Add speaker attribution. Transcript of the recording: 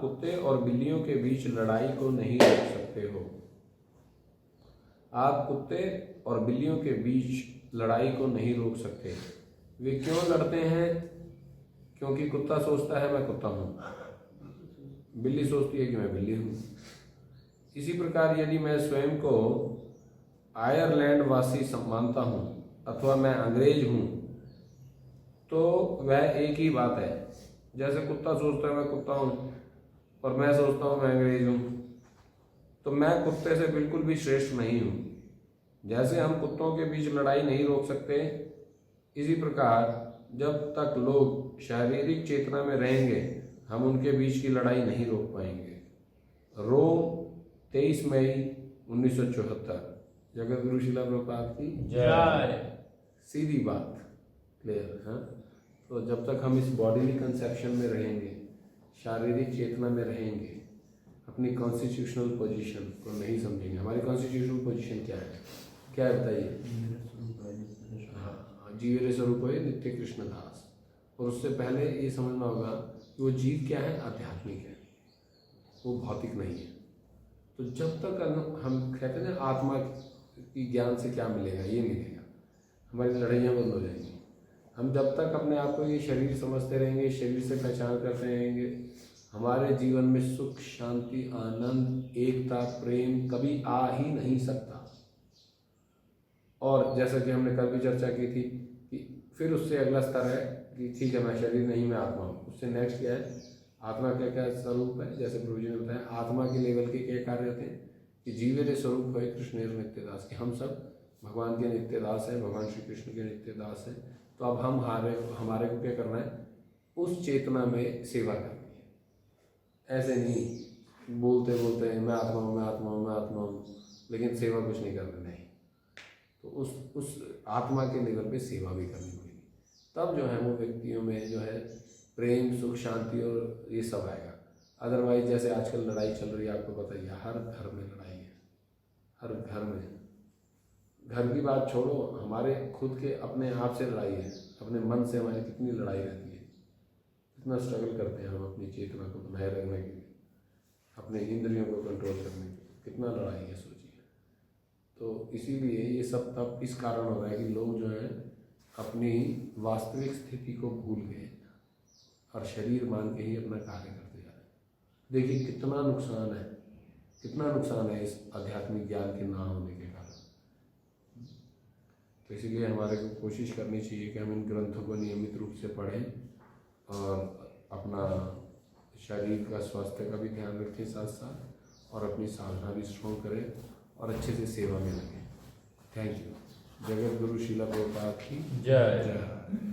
Speaker 1: आप कुत्ते और बिल्लियों के बीच लड़ाई को नहीं रोक सकते हो। आप कुत्ते और बिल्लियों के बीच लड़ाई को नहीं रोक सकते। वे क्यों लड़ते हैं? क्योंकि कुत्ता सोचता है मैं कुत्ता हूँ, बिल्ली सोचती है कि मैं बिल्ली हूँ। इसी प्रकार यदि मैं स्वयं को आयरलैंड वासी मानता हूँ अथवा मैं अंग्रेज हूँ, तो वह एक ही बात है। जैसे कुत्ता सोचता है मैं कुत्ता हूँ और मैं सोचता हूँ मैं अंग्रेज हूँ, तो मैं कुत्ते से बिल्कुल भी श्रेष्ठ नहीं हूँ। जैसे हम कुत्तों के बीच लड़ाई नहीं रोक सकते, इसी प्रकार जब तक लोग शारीरिक चेतना में रहेंगे हम उनके बीच की लड़ाई नहीं रोक पाएंगे। रोम 23 मई 1974। जगत गुरु शिला प्रभुपाद की
Speaker 2: जय।
Speaker 1: सीधी बात, क्लियर। हाँ, तो जब तक हम इस बॉडीली कंसेप्शन में रहेंगे, शारीरिक चेतना में रहेंगे, अपनी कॉन्स्टिट्यूशनल पोजीशन को नहीं समझेंगे। हमारी कॉन्स्टिट्यूशनल पोजीशन क्या है, क्या है बताइए? हाँ, जीवेरे स्वरूप है नित्य कृष्ण दास। और उससे पहले ये समझना होगा कि वो जीव क्या है, आध्यात्मिक है, वो भौतिक नहीं है। तो जब तक हम कहते हैं आत्मा की ज्ञान से क्या मिलेगा, ये मिलेगा, हमारी लड़ाइयाँ बंद हो जाएंगी। हम जब तक अपने आप को ये शरीर समझते रहेंगे, शरीर से पहचान करते रहेंगे, हमारे जीवन में सुख, शांति, आनंद, एकता, प्रेम कभी आ ही नहीं सकता। और जैसा कि हमने कल भी चर्चा की थी कि फिर उससे अगला स्तर है कि ठीक है मैं शरीर नहीं, मैं आत्मा हूँ। उससे नेक्स्ट क्या है, आत्मा क्या क्या स्वरूप है। जैसे प्रभु जी ने बताया आत्मा के लेवल के क्या कार्य होते हैं कि जीवेरे स्वरूप है कृष्णेर नित्यदास, कि हम सब भगवान के नित्यदास हैं, भगवान श्री कृष्ण के नित्यदास हैं। तो अब हम हमारे को क्या करना है, उस चेतना में सेवा करनी है। ऐसे नहीं बोलते बोलते मैं आत्मा हूँ, मैं आत्मा हूँ, मैं आत्मा हूँ, लेकिन सेवा कुछ नहीं करना। नहीं, तो उस आत्मा के लेवल पे सेवा भी करनी पड़ेगी, तब जो है वो व्यक्तियों में जो है प्रेम, सुख, शांति और ये सब आएगा। अदरवाइज जैसे आजकल लड़ाई चल रही है, आपको पता ही है, हर घर में लड़ाई है, हर घर में। घर की बात छोड़ो, हमारे खुद के अपने आप से लड़ाई है, अपने मन से हमारी कितनी लड़ाई रहती है, कितना स्ट्रगल करते हैं हम अपनी चेतना को बनाए रखने के लिए, अपने इंद्रियों को कंट्रोल करने के लिए, कितना लड़ाई है सोचिए। तो इसीलिए ये सब तब इस कारण हो रहा है कि लोग जो है अपनी वास्तविक स्थिति को भूल गए और शरीर मान के ही अपना कार्य करते जा रहे हैं। देखिए कितना नुकसान है, कितना नुकसान है इस आध्यात्मिक ज्ञान के ना होने के कारण। तो इसीलिए हमारे को कोशिश करनी चाहिए कि हम इन ग्रंथों को नियमित रूप से पढ़ें और अपना शरीर का स्वास्थ्य का भी ध्यान रखें साथ साथ, और अपनी साधना भी स्ट्रॉन्ग करें और अच्छे से सेवा में लगे। Thank you. जगत गुरु शिला प्रभुपाद की
Speaker 2: जय।
Speaker 1: जय।